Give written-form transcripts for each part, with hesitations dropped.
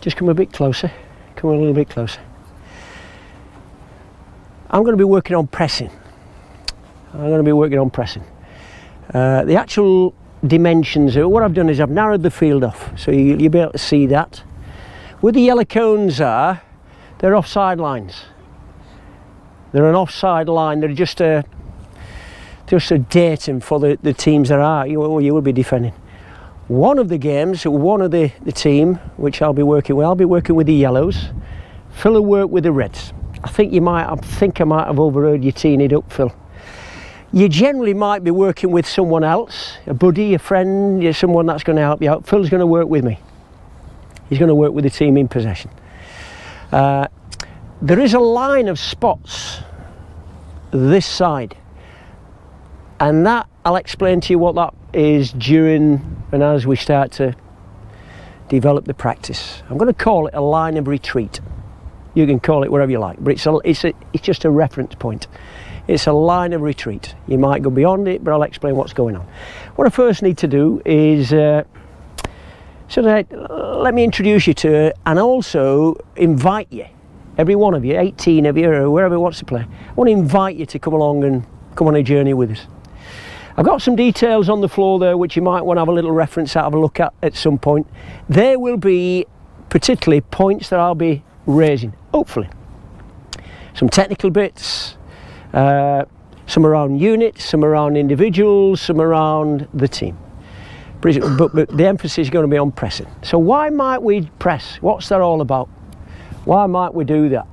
Just come a bit closer. Come a little bit closer. I'm going to be working on pressing. The actual dimensions, what I've done is I've narrowed the field off, so you'll be able to see that. Where the yellow cones are, they're offside lines. They're an offside line. They're just a datum for the teams that are you will be defending. One of the games, one of the team which I'll be working with the yellows. Phil will work with the reds. I think I might have overheard you teeing it up, Phil. You generally might be working with someone else, a buddy, a friend, someone that's going to help you out. Phil's going to work with me. He's going to work with the team in possession. There is a line of spots this side, and that I'll explain to you what that is during and as we start to develop the practice. I'm going to call it a line of retreat. You can call it whatever you like, but it's just a reference point. It's a line of retreat. You might go beyond it, but I'll explain what's going on. What I first need to do is let me introduce you to it, and also invite you, every one of you, 18 of you, or wherever wants to play. I want to invite you to come along and come on a journey with us. I've got some details on the floor there which you might want to have a little reference at, have a look at some point. There will be particularly points that I'll be raising, hopefully. Some technical bits, some around units, some around individuals, some around the team. But the emphasis is going to be on pressing. So why might we press? What's that all about? Why might we do that?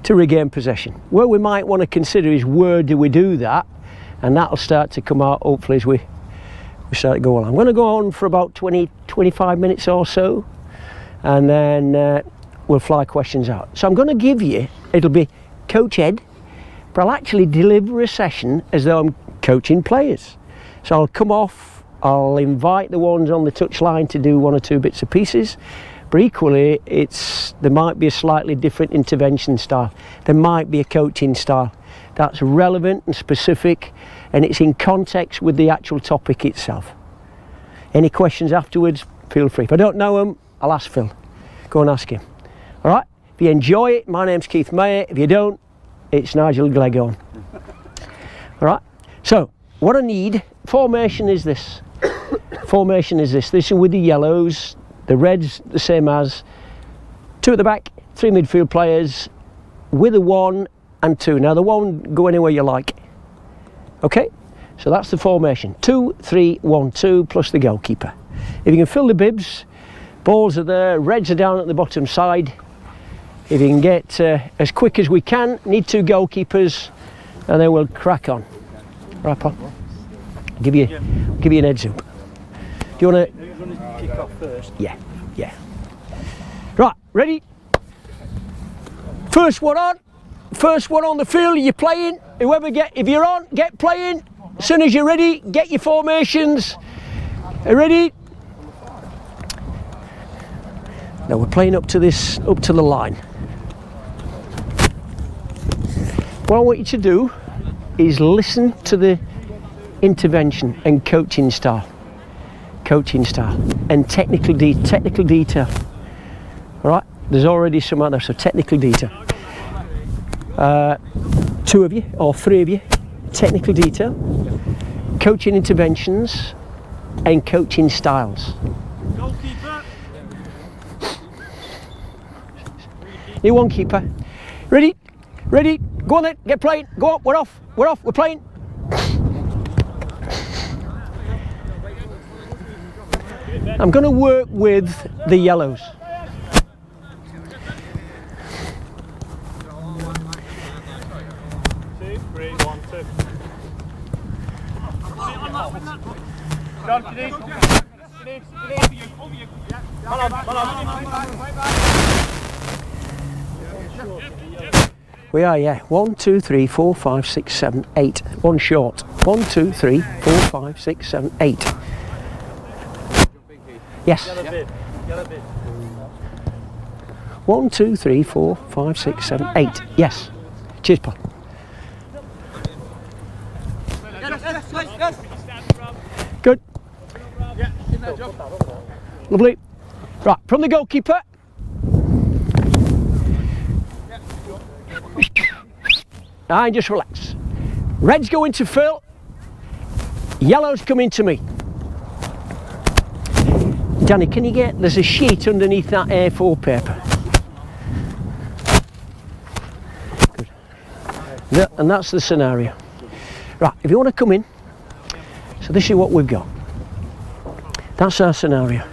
To regain possession. What we might want to consider is where do we do that? And that'll start to come out hopefully as we start to go on. I'm going to go on for about 20-25 minutes or so, and then we'll fly questions out. So I'm going to give you, it'll be Coach Ed, but I'll actually deliver a session as though I'm coaching players. So I'll come off, I'll invite the ones on the touchline to do one or two bits and pieces, but equally there might be a slightly different intervention style. There might be a coaching style that's relevant and specific, and it's in context with the actual topic itself. Any questions afterwards, feel free. If I don't know them, I'll ask Phil. Go and ask him. All right? If you enjoy it, my name's Keith Mayer. If you don't, it's Nigel Glegon. All right? So, what I need, formation is this. This is with the yellows, the reds the same as, 2 at the back, 3 midfield players, with a 1 and 2. Now the 1 go anywhere you like. Okay? So that's the formation. 2, 3, 1, 2 plus the goalkeeper. If you can fill the bibs, balls are there, reds are down at the bottom side. If you can get as quick as we can, need 2 goalkeepers, and then we'll crack on. Right, Paul? Give you an heads up. Do you want to kick off first? Yeah. Right, ready? First one on the field. You're playing. If you're on, get playing. As soon as you're ready, get your formations. Are you ready? Now we're playing up to the line. What I want you to do is listen to the intervention and coaching style and technical detail. All right, there's already some other, so technical detail. 2 of you or 3 of you, technical detail, coaching interventions and coaching styles. Goalkeeper. Need 1 keeper. Ready, go on then, get playing, go on, we're off, we're playing. I'm going to work with the yellows. We are, yeah. 1, 2, 3, 4, 5, 6, 7, 8. 1 short. 1, 2, 3, 4, 5, 6, 7, 8. Yes. 1, 2, 3, 4, 5, 6, 7, 8. Yes. Cheers, Paul. Good. Lovely. Right, from the goalkeeper. And just relax. Red's going to Phil. Yellow's coming to me. Danny, can you get, there's a sheet underneath that A4 paper. Good. And that's the scenario. Right, if you want to come in, so this is what we've got. That's our scenario.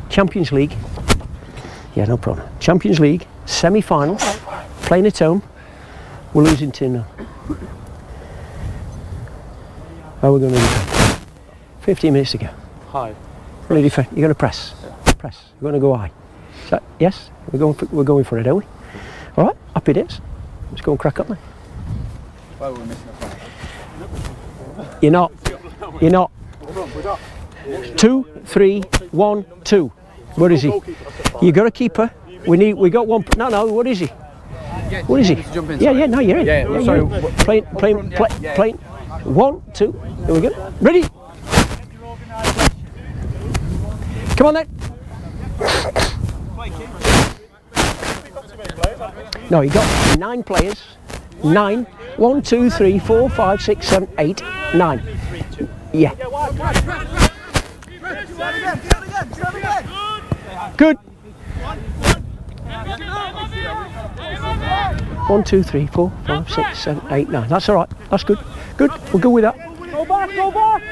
Champions League. Yeah, no problem. Champions League, semi-final, playing at home. We're losing 2-0. How are we going to defend? 15 minutes to go. High. We're going to defend. You're going to press. Press. You're going to go high. Is that, yes? We're going for it, are we? All right. Happy days. Let's go and crack up then. Why were we missing a flag? You're not. You're not. 2, 3, 1, 2. Where is he? You got a keeper. We got one. No. What is he? What is he? Yeah. No, you're in. Yeah. Sorry. Playing. 1, 2. Here we go. Ready? Come on then. No, you got 9 players. 9. 1, 2, 3, 4, 5, 6, 7, 8, 9. Yeah. Good. 1, 2, 3, 4, 5, 6, 7, 8, 9. That's all right. That's good. Good. We're good with that. Go back. Go back.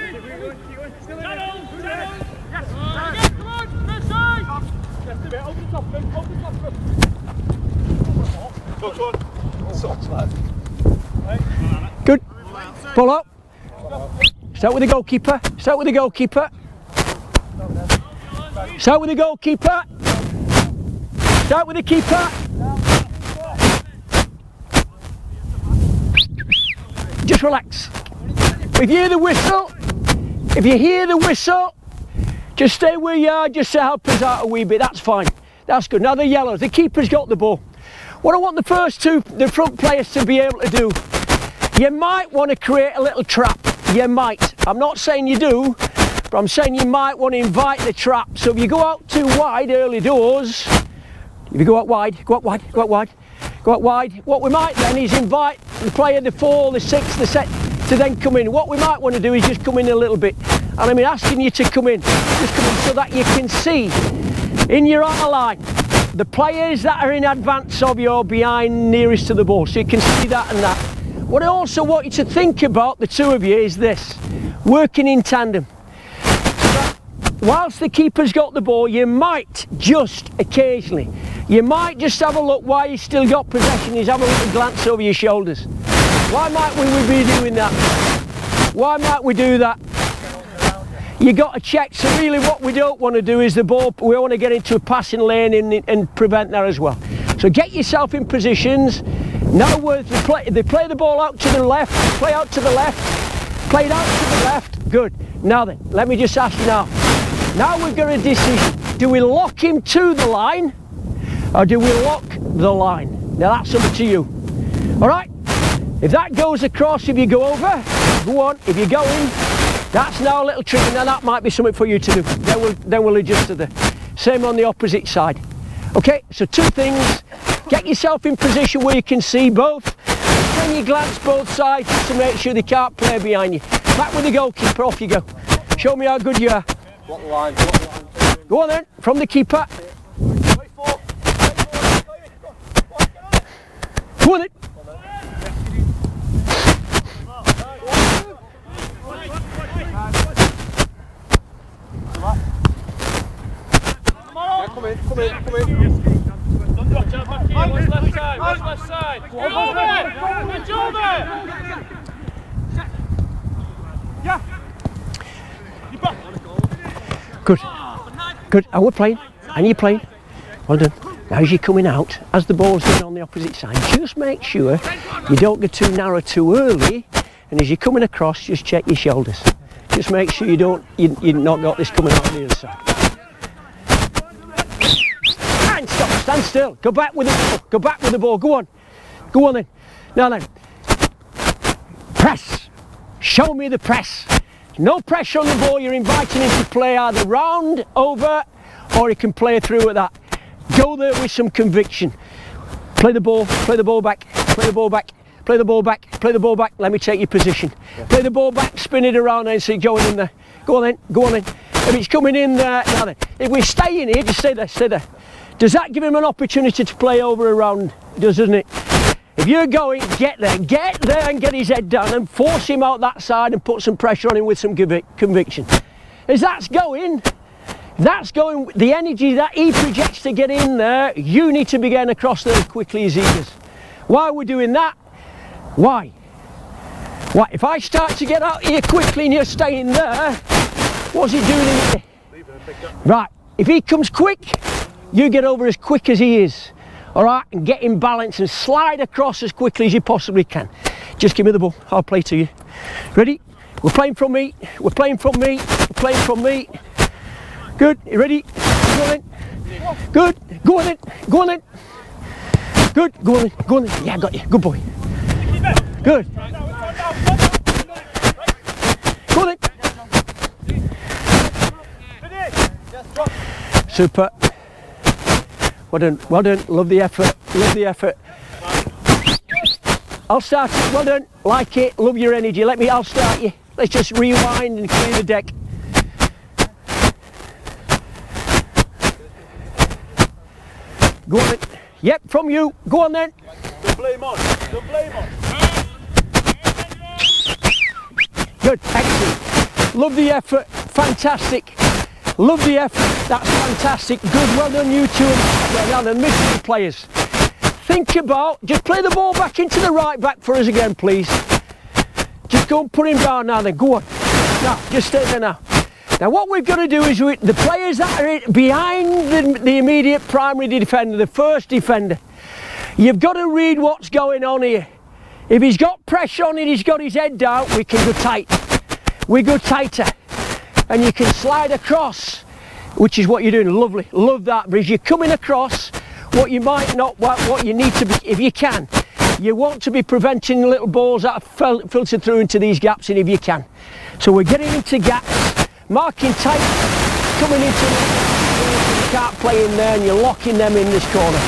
Good. Pull up. Start with the goalkeeper. Start with the goalkeeper. Start with the goalkeeper. Start with the keeper. Just relax. If you hear the whistle, just stay where you are, just to help us out a wee bit, that's fine. That's good. Now the yellows, the keeper's got the ball. What I want the front players to be able to do, you might want to create a little trap. You might. I'm not saying you do, but I'm saying you might want to invite the trap. So if you go out too wide early doors, if you go out wide, what we might then is invite the player, the 4, the 6, the set, to then come in. What we might want to do is just come in a little bit. And I mean asking you to come in, just come in so that you can see in your outer line the players that are in advance of you or behind nearest to the ball, so you can see that and that. What I also want you to think about, the two of you, is this: working in tandem. Whilst the keeper's got the ball, you might just occasionally, you might just have a look while you still got possession, is have a little glance over your shoulders. Why might we be doing that? Why might we do that? You got to check. So really what we don't want to do is the ball, we want to get into a passing lane and prevent that as well. So get yourself in positions. Now they play the ball out to the left, play out to the left, play it out to the left. Good. Now then, let me just ask you now. Now we've got a decision. Do we lock him to the line or do we lock the line? Now that's up to you. All right? If that goes across, if you go over, go on. If you go in, that's now a little trick. Now that might be something for you to do. Then we'll adjust to the same on the opposite side. Okay, so 2 things. Get yourself in position where you can see both. Then you glance both sides to make sure they can't play behind you. Back with the goalkeeper, off you go. Show me how good you are. What line? Go on then, from the keeper. Go on then. Come in. What's left side? Yeah. Good. And we're playing. And you're playing. Well done. Now as you're coming out, as the ball's going on the opposite side, just make sure you don't get too narrow too early. And as you're coming across, just check your shoulders. Just make sure you've not got this coming out on the other side. And stop, stand still. Go back with the ball. Go on then. Now then. Press. Show me the press. No pressure on the ball, you're inviting him to play either round, over, or he can play through at that. Go there with some conviction. Play the ball back, play the ball back, play the ball back, play the ball back, let me take your position. Play the ball back, spin it around and see it going in there. Go on then, go on then. If it's coming in there, now then. If we stay in here, just stay there, stay there. Does that give him an opportunity to play over around? It does, doesn't it? If you're going, get there and get his head down and force him out that side and put some pressure on him with some conviction. As that's going, the energy that he projects to get in there, you need to be getting across there as quickly as he does. Why are we doing that? Why? Why? If I start to get out here quickly and you're staying there, what's he doing in here? Right, if he comes quick, you get over as quick as he is. All right, and get in balance and slide across as quickly as you possibly can. Just give me the ball, I'll play to you. Ready? We're playing from me, we're playing from me, we're playing from me. Good, you ready? Go on in. Good, go on in, go on in. Good, go on in, go on in. Yeah, I got you, good boy. Good. Go on in. Super. Well done, well done, love the effort, love the effort. I'll start it, well done, like it, love your energy, I'll start you. Let's just rewind and clear the deck. Go on then, yep, from you, go on then. Don't blame on, don't blame on. Good, excellent, love the effort, fantastic. Love the effort, that's fantastic, good, well done you two, now the midfield players. Think about, just play the ball back into the right back for us again please. Just go and put him down now then, go on. Now, just stay there now. Now what we've got to do is, the players that are behind the immediate primary defender, the first defender, you've got to read what's going on here. If he's got pressure on it, he's got his head down, we can go tight. We go tighter. And you can slide across, which is what you're doing, lovely, love that. But as you're coming across, what you might not, what you need to be, if you can, you want to be preventing little balls that are filtered through into these gaps, and if you can. So we're getting into gaps, marking tight, coming into the you can't play in there, and you're locking them in this corner.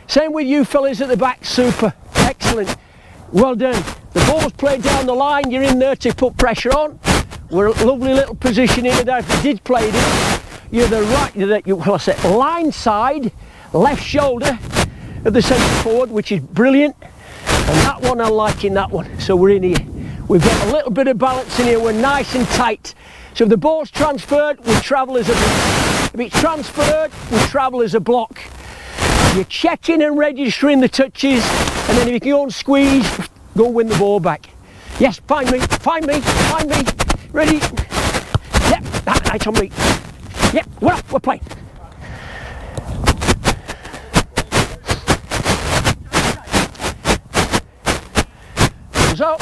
Same with you fellas at the back, super, excellent, well done. The ball's played down the line, you're in there to put pressure on. We're a lovely little position in there. If you did play it, you're the right, line side, left shoulder of the centre forward, which is brilliant. And that one, I'm liking that one. So we're in here. We've got a little bit of balance in here. We're nice and tight. So if the ball's transferred, we travel as a block. If it's transferred, we travel as a block. You're checking and registering the touches, and then if you can go and squeeze, go win the ball back. Yes, find me, find me, find me. Ready? Yep, that's nice on me. Yep, we're playing. So,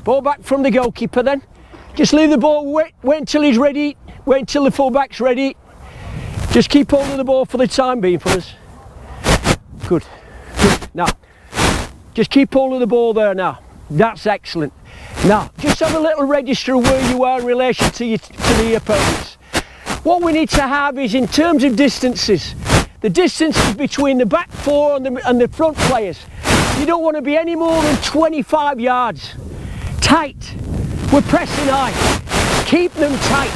ball back from the goalkeeper then. Just leave the ball, wait until he's ready, wait until the fullback's ready. Just keep hold of the ball for the time being for us. Good, good. Now, just keep hold of the ball there now. That's excellent. Now, just have a little register of where you are in relation to the opponents. What we need to have is, in terms of distances, the distances between the back four and the front players. You don't want to be any more than 25 yards. Tight. We're pressing high. Keep them tight.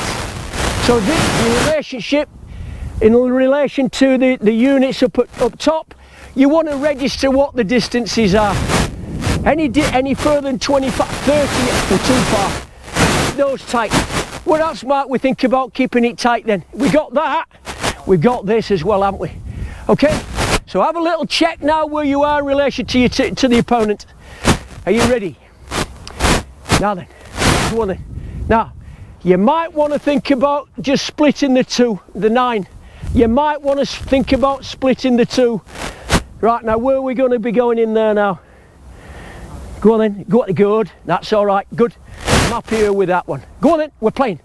So the relationship, in relation to the units up top, you want to register what the distances are. Any further than 25, 30, we're too far. Keep those tight. What else might we think about keeping it tight then? We got that. We've got this as well, haven't we? Okay, so have a little check now where you are in relation to the opponent. Are you ready? Now then, go on then. Now, you might want to think about just splitting the 9. You might want to think about splitting the 2. Right, now where are we going to be going in there now? Go on then, go on, good, that's all right, good. I'm up here with that one. Go on then, we're playing.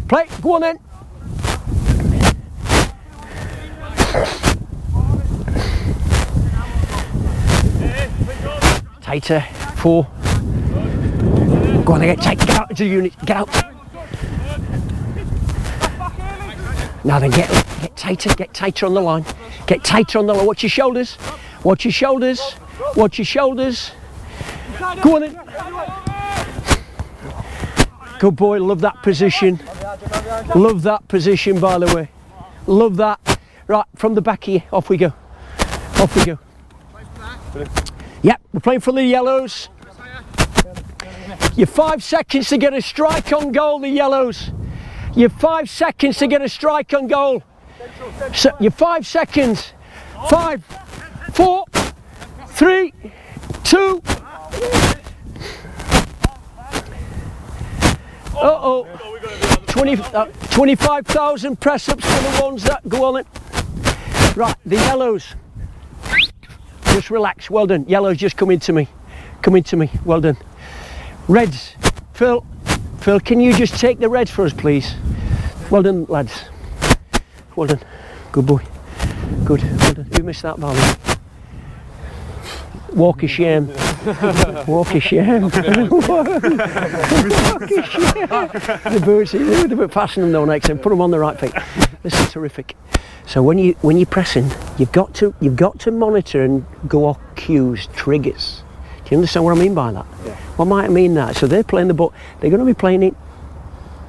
Play, go on then. Tighter, 4. Go on, get tight. Get out into the unit. Get out. Now then, get tighter on the line. Get tighter on the line. Watch your shoulders. Watch your shoulders. Watch your shoulders. Go on in. Good boy, love that position. Love that position, by the way. Love that. Right, from the back here, off we go. Off we go. Yep, we're playing for the yellows. You're 5 seconds to get a strike on goal, the yellows. You're 5 seconds to get a strike on goal. So you're 5 seconds. 5, 4, 3, 2. Uh-oh. 25,000 press-ups for the ones that go on it. Right, the yellows. Just relax, well done. Yellows, just come into me. Come into me, well done. Reds, Phil, can you just take the reds for us, please? Well done, lads. Well done. Good boy. Good, well done. Who missed that volley? Walk of shame. Walk of shame. Walk of shame. The boots, they're a bit passing them though next time. Put them on the right feet. This is terrific. So when you're pressing, you've got to monitor and go off cues, triggers. Do you understand what I mean by that? Yeah. What might I mean that? So they're playing the ball. They're going to be playing it.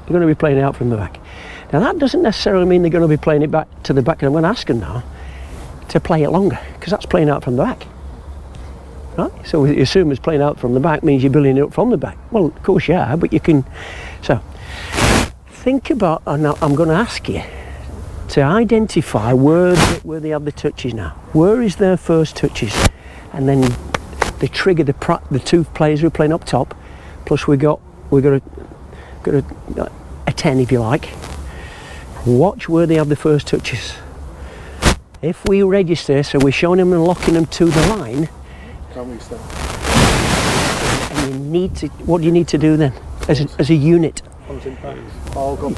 They're going to be playing it out from the back. Now that doesn't necessarily mean they're going to be playing it back to the back. And I'm going to ask them now to play it longer, because that's playing out from the back. Right? So we assume it's playing out from the back means you're building it up from the back. Well, of course you are, but you can. So think about. Now I'm going to ask you to identify where they have the touches now. Where is their first touches? And then they trigger the two players who are playing up top. Plus we've got a 10 if you like. Watch where they have the first touches. If we register, so we're showing them and locking them to the line. Can we start? And you need to. What do you need to do then, as a unit? All go.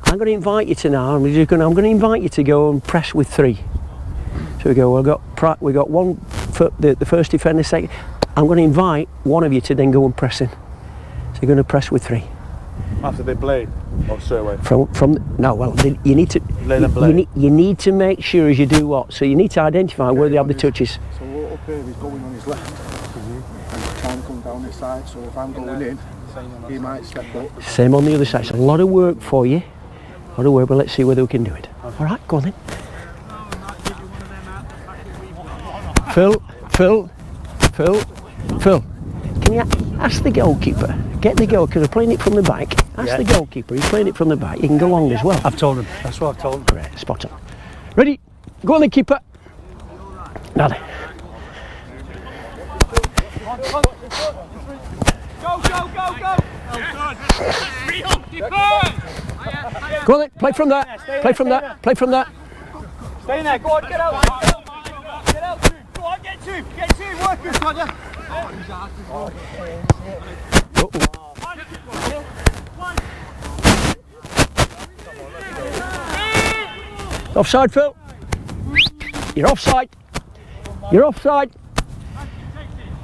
I'm going to invite you to now. I'm going to invite you to go and press with 3. So we go. We got one for the first defender. Second. I'm going to invite one of you to then go and press in. So you're going to press with 3. After they play, or straight away? You need to. Let them play. You need to make sure as you do what. So you need to identify where they have the touches. So up here he's going on his left, and he's trying to come down this side. So if I'm going in, he might step up. Same on the other side. It's a lot of work for you. A lot of work, but let's see whether we can do it. All right, go on then. Phil. Can you ask the goalkeeper? Get the goalkeeper. They're playing it from the back. Ask the goalkeeper. He's playing it from the back. You can go long as well. I've told him. That's what I've told him. Great, spot on. Ready? Go on then, keeper. Now then. Go on then, play from that. Play from that. Play from that. Stay in there. Go on, get out. Get out. Go on, get two. Work this, Roger. Offside, Phil. You're offside. You're offside.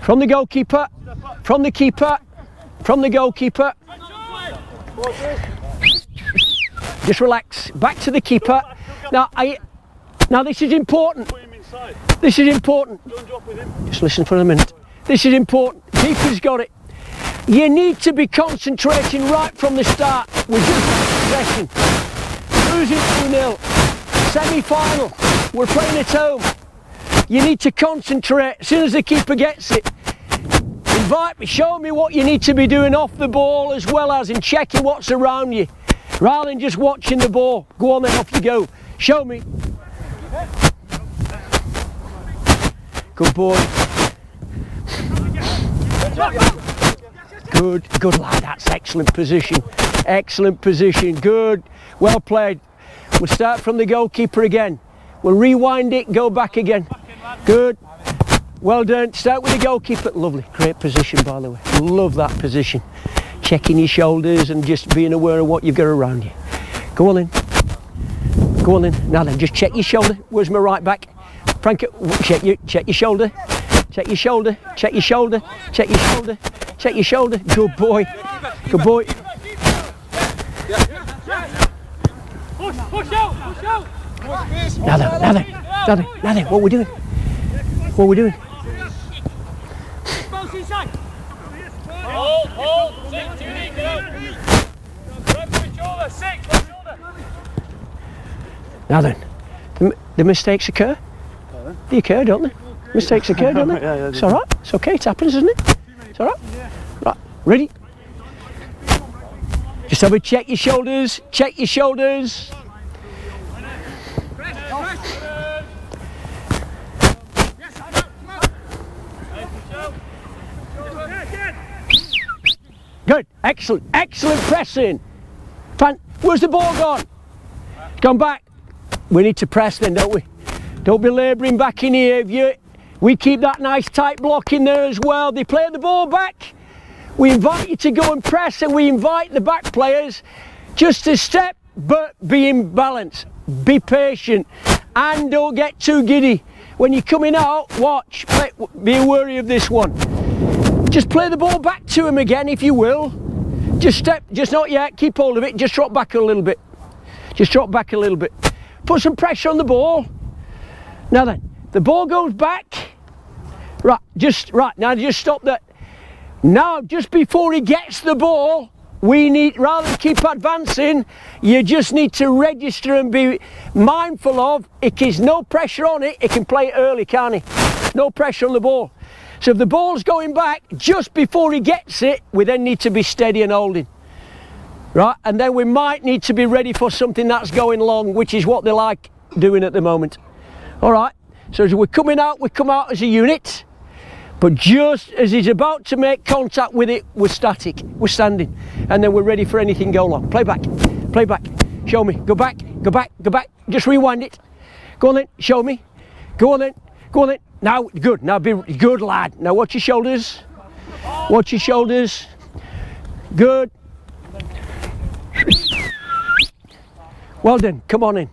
From the goalkeeper. From the keeper. From the goalkeeper. Just relax. Back to the keeper. Now this is important. This is important. Just listen for a minute. This is important. Keeper's got it. You need to be concentrating right from the start. We're just possession. Losing 2-0. Semi-final. We're playing at home. You need to concentrate as soon as the keeper gets it. Invite me, show me what you need to be doing off the ball as well as in checking what's around you. Rather than just watching the ball. Go on then, off you go. Show me. Good boy. Good lad, that's excellent position. Excellent position, good. Well played. We'll start from the goalkeeper again. We'll rewind it, go back again. Good. Well done. Start with the goalkeeper. Lovely. Great position, by the way. Love that position. Checking your shoulders and just being aware of what you've got around you. Go on then. Go on then. Now then, just check your shoulder. Where's my right back? Frank, check your shoulder. check your shoulder, check your shoulder, check your shoulder, check your shoulder. Good boy, good boy. Push out! Now then, what are we doing? What are we doing? Bounce inside. Hold, 6, 2, go. Run to your shoulder, 6, left shoulder. Now then, the mistakes occur. They occur, don't they? Mistakes occur, don't they? Yeah, it's all right. It's okay. It happens, isn't it? It's all right. Right. Ready? Just have a check your shoulders. Check your shoulders. Good. Excellent. Excellent pressing. Where's the ball gone? It's gone back. We need to press then, don't we? Don't be labouring back in here. We keep that nice tight block in there as well. They play the ball back. We invite you to go and press, and we invite the back players just to step, but be in balance. Be patient and don't get too giddy. When you're coming out, watch. Be wary of this one. Just play the ball back to him again if you will. Just step, just not yet, keep hold of it, just drop back a little bit. Just drop back a little bit. Put some pressure on the ball. Now then, the ball goes back. Right, now just stop that. Now, just before he gets the ball, we need, rather than keep advancing, you just need to register and be mindful of, if there's no pressure on it, he can play it early, can't he? No pressure on the ball. So if the ball's going back, just before he gets it, we then need to be steady and holding. Right, and then we might need to be ready for something that's going long, which is what they like doing at the moment. All right, so as we're coming out, we come out as a unit, but just as he's about to make contact with it, we're static, we're standing, and then we're ready for anything go long. Play back, show me, go back, just rewind it. Go on then, show me, go on then. Now, good, now be good lad. Now watch your shoulders, good. Well done, come on in.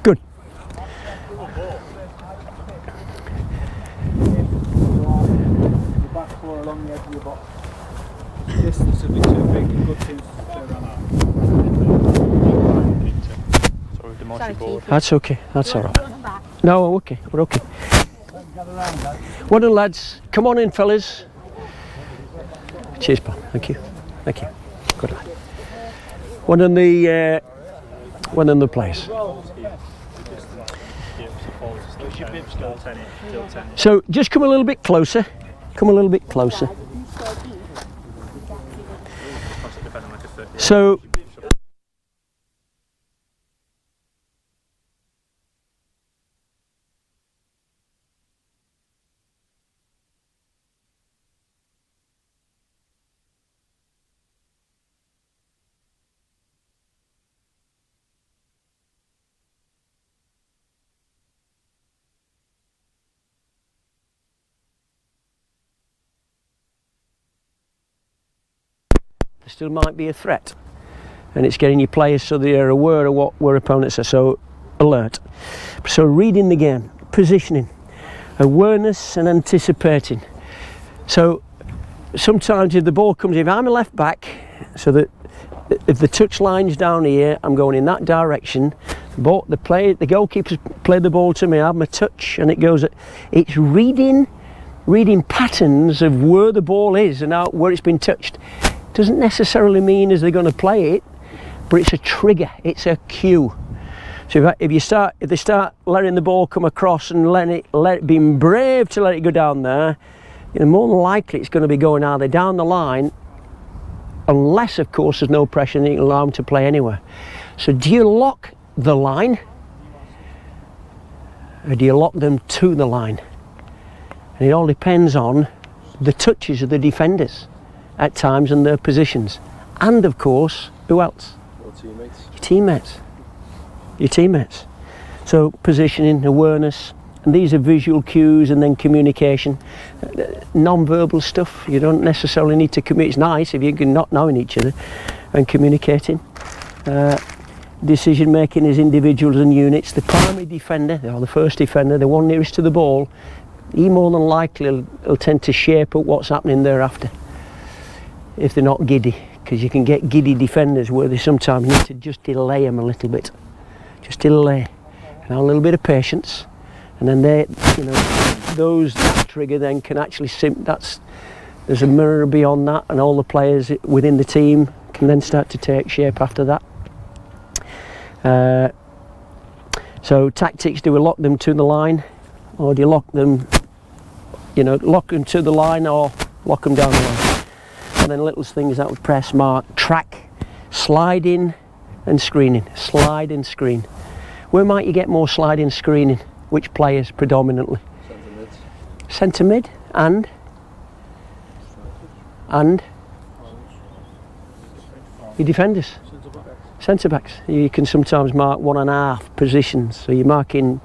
Good. The back four along the edge of your box. Distance will be too big and good things to turn around. Sorry, demolish your board. That's okay, that's all right. No, we're okay. Well done, lads. Come on in, fellas. Cheers, pal. Thank you. Good lad. One on the players. So just come a little bit closer. So there still might be a threat, and it's getting your players so they are aware of where opponents are, so alert. So reading the game, positioning, awareness and anticipating. So sometimes if the ball comes, if I'm a left back, so that if the touch line's down here, I'm going in that direction. The goalkeepers play the ball to me, I have my touch and it goes, it's reading patterns of where the ball is and where it's been touched. Doesn't necessarily mean as they're going to play it, but it's a trigger, it's a cue. So if they start letting the ball come across and being brave to let it go down there, more than likely it's going to be going either down the line, unless of course there's no pressure and you can allow them to play anywhere. So do you lock the line, or do you lock them to the line? And it all depends on the touches of the defenders at times and their positions, and of course who else? Your teammates. So positioning, awareness, and these are visual cues, and then communication, non-verbal stuff. You don't necessarily need to communicate. It's nice if you can not knowing each other and communicating. Decision making as individuals and units. The primary defender, or the first defender, the one nearest to the ball, he more than likely will tend to shape up what's happening thereafter, if they're not giddy, because you can get giddy defenders where they sometimes need to just delay them a little bit, just delay, and have a little bit of patience, and then they, you know, that trigger then can actually there's a mirror beyond that, and all the players within the team can then start to take shape after that. So tactics, do we lock them to the line, or do you lock them, you know, lock them to the line or lock them down the line? And then little things that would press, mark, track, sliding and screening, slide and screen. Where might you get more sliding screening? Which players predominantly? Centre mid and your defenders, centre backs. You can sometimes mark 1.5 positions, so you're marking,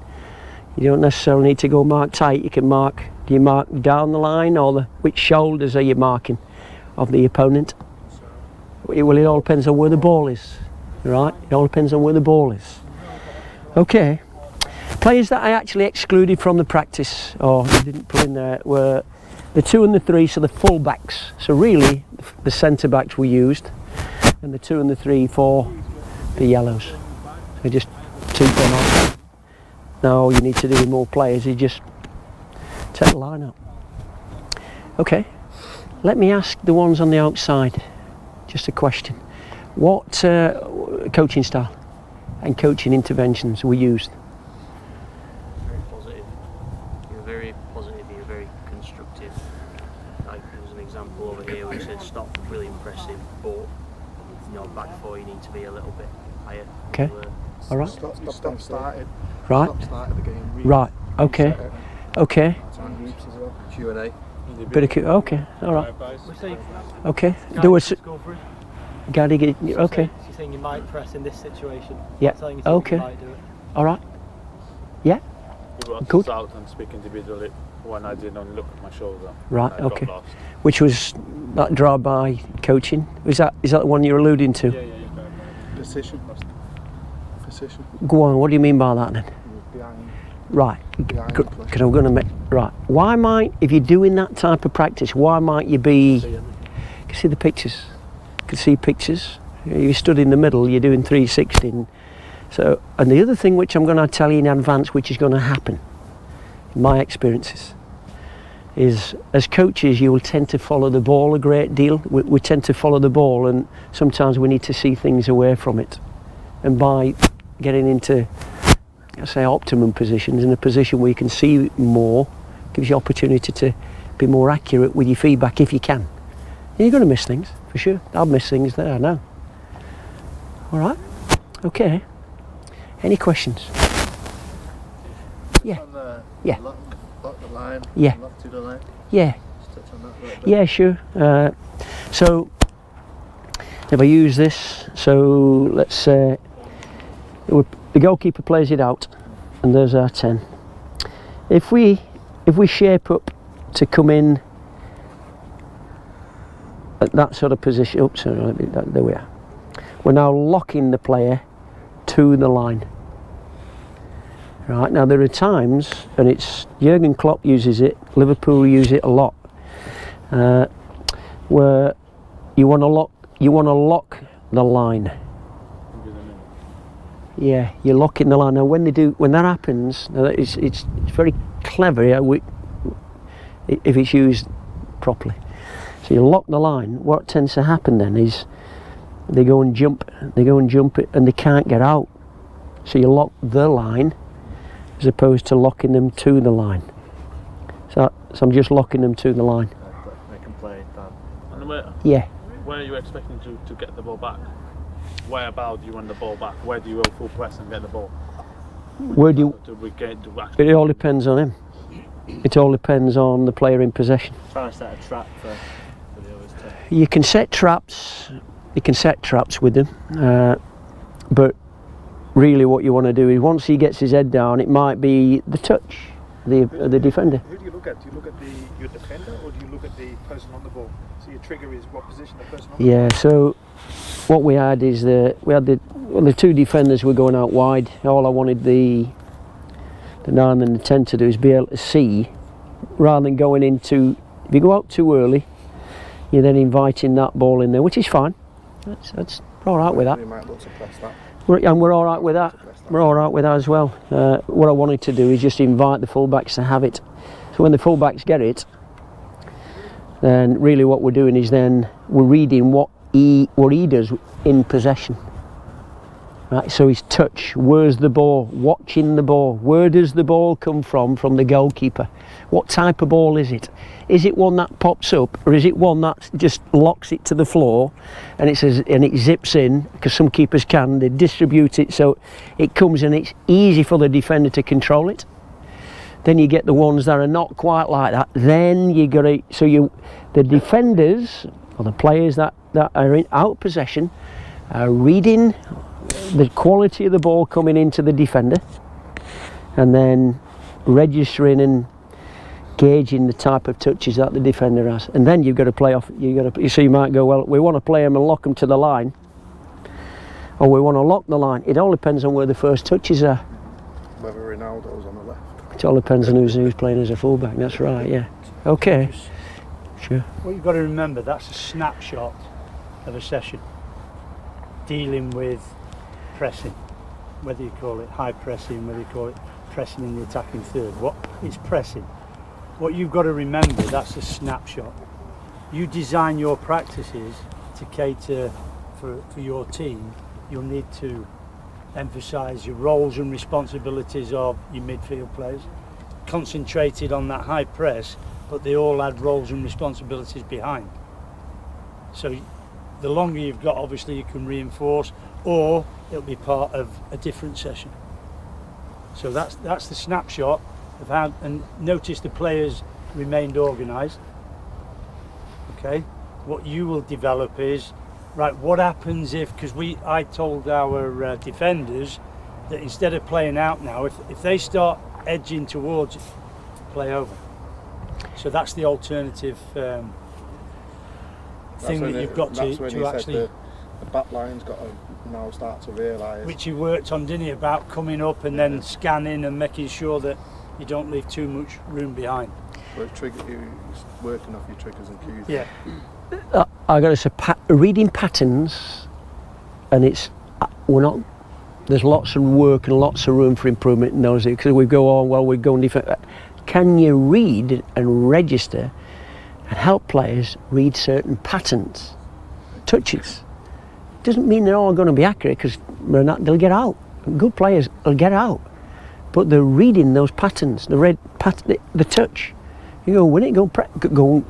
you don't necessarily need to go mark tight. You can mark, do you mark down the line, or which shoulders are you marking of the opponent? Well, it all depends on where the ball is, right? It all depends on where the ball is. Okay. Players that I actually excluded from the practice, or didn't put in there, were the 2 and the 3, so the full backs. So really, the centre backs were used, and the 2 and the 3 for the yellows. So just took them off. Now all you need to do with more players is just take the line up. Okay, let me ask the ones on the outside just a question. What coaching style and coaching interventions were used? Very positive. You're very positive, you're very constructive. Like there was an example over here where he said stop, really impressive, but you know, back four you need to be a little bit higher. Okay. All right. Stop started. Right. Stop started the game. Really Right. Okay. Okay. time groups as well. Q&A. Bit of okay. All right. Okay. There was. Gotta get. Okay. So you're saying you might press in this situation. Yeah. Telling you Okay. you might do it. All right. Yeah. We got Good. out and speak individually when I didn't only look at my shoulder. Right. And I got Okay. lost. Which was that drive-by coaching? Is that the one you're alluding to? Yeah. Position. Go on. What do you mean by that then? Behind. Right. Behind Because the push. I'm going to make. Right. Why might, if you're doing that type of practice, why might you be? You can see the pictures. You can see pictures. You stood in the middle. You're doing 360. So, and the other thing which I'm going to tell you in advance, which is going to happen, in my experiences, is as coaches you will tend to follow the ball a great deal. We tend to follow the ball, and sometimes we need to see things away from it. And by getting into, let's say, optimum positions, in a position where you can see more, gives you opportunity to be more accurate with your feedback if you can. And you're going to miss things, for sure. I'll miss things there, I know. All right, okay. Any questions? Yeah. On the Yeah. lock the line. Yeah. Lock to the line. Yeah. Just touch on that a little bit. Yeah, sure. So if I use this, so let's say the goalkeeper plays it out, and there's our 10. If we shape up to come in at that sort of position, oops, sorry, there we are. We're now locking the player to the line. Right, now there are times, and it's Jurgen Klopp uses it, Liverpool use it a lot, where you want to lock the line. Yeah, you're locking the line. Now when that happens, now it's very clever, yeah, if it's used properly. So you lock the line. What tends to happen then is they go and jump it, and they can't get out. So you lock the line as opposed to locking them to the line. So I'm just locking them to the line. They can play that. And where are you expecting to get the ball back? Where about do you want the ball back? Where do you go full press and get the ball? Where do you? It all depends on him. It all depends on the player in possession. Trying to set a trap for the others to. You can set traps. You can set traps with them, but really, what you want to do is once he gets his head down, it might be the touch, the defender. Who do you look at? Do you look at your defender, or do you look at the person on the ball? So your trigger is what position the person on the ball. Yeah. So what we had is the 2 defenders were going out wide. All I wanted the 9 and the 10 to do is be able to see rather than going into, if you go out too early, you're then inviting that ball in there, which is fine. That's we're all right with that. We might look to press that. And we're all right with that. We're all right with that as well. What I wanted to do is just invite the fullbacks to have it. So when the fullbacks get it, then really what we're doing is then we're reading what he does in possession. Right, so his touch, where's the ball, watching the ball, where does the ball come from the goalkeeper? What type of ball is it? Is it one that pops up, or is it one that just locks it to the floor and it zips in, because some keepers can, they distribute it so it comes and it's easy for the defender to control it. Then you get the ones that are not quite like that. Then you got to, the defenders or the players that are out of possession are reading the quality of the ball coming into the defender, and then registering and gauging the type of touches that the defender has. And then you've got to play off. So you might go, well, we want to play them and lock them to the line, or we want to lock the line. It all depends on where the first touches are. Whether Ronaldo's on the left. It all depends on who's playing as a fullback. That's right. Yeah. Okay. Sure. What you've got to remember, that's a snapshot of a session dealing with pressing, whether you call it high pressing, whether you call it pressing in the attacking third. What is pressing? What you've got to remember, that's a snapshot. You design your practices to cater for your team. You'll need to emphasise your roles and responsibilities of your midfield players, concentrated on that high press, but they all had roles and responsibilities behind. So the longer you've got, obviously you can reinforce, or it'll be part of a different session. So that's the snapshot of how, and notice the players remained organised. Okay, what you will develop is, right, what happens if, because I told our defenders that instead of playing out now, if they start edging towards it, play over. So that's the alternative thing that you've got to actually. The back line's got to now start to realise. Which he worked on, didn't he, about coming up and then scanning and making sure that you don't leave too much room behind. Well, it's working off your triggers and cues. Yeah. I got to say, reading patterns, and there's lots of work and lots of room for improvement in those, because we go on, well, we're going different. Can you read and register and help players read certain patterns, touches? Doesn't mean they're all going to be accurate, because they'll get out. Good players will get out, but they're reading those patterns, the touch. You go, win it, go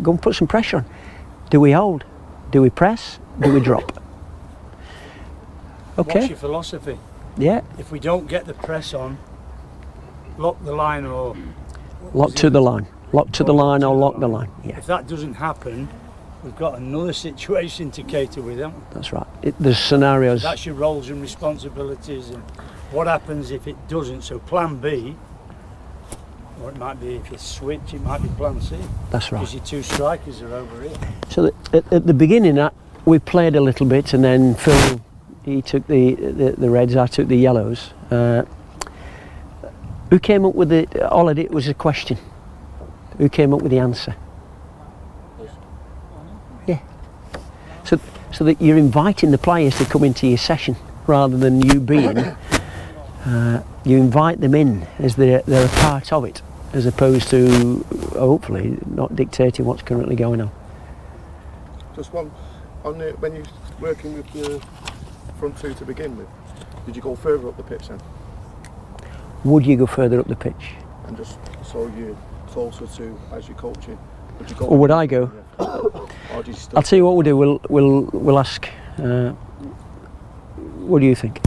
and put some pressure on. Do we hold? Do we press? Do we drop? Okay. What's your philosophy? Yeah. If we don't get the press on, lock the line or... Lock to the line. Lock to the line or lock the line. Yeah. If that doesn't happen, we've got another situation to cater with, haven't we? That's right. There's scenarios. That's your roles and responsibilities, and what happens if it doesn't. So plan B, or it might be, if you switch, it might be plan C. That's right. Because your two strikers are over here. So at the beginning, we played a little bit, and then Phil, he took the reds, I took the yellows. Who came up with it? All I did was a question. Who came up with the answer? Yeah. So that you're inviting the players to come into your session rather than you being. You invite them in as they're a part of it, as opposed to hopefully not dictating what's currently going on. Just one when you're working with the front two to begin with, did you go further up the pitch then? Would you go further up the pitch? And just so you're closer to as you're coaching. Would you go? Or would I go? Or did you still I'll tell you what we'll do. We'll ask. What do you think?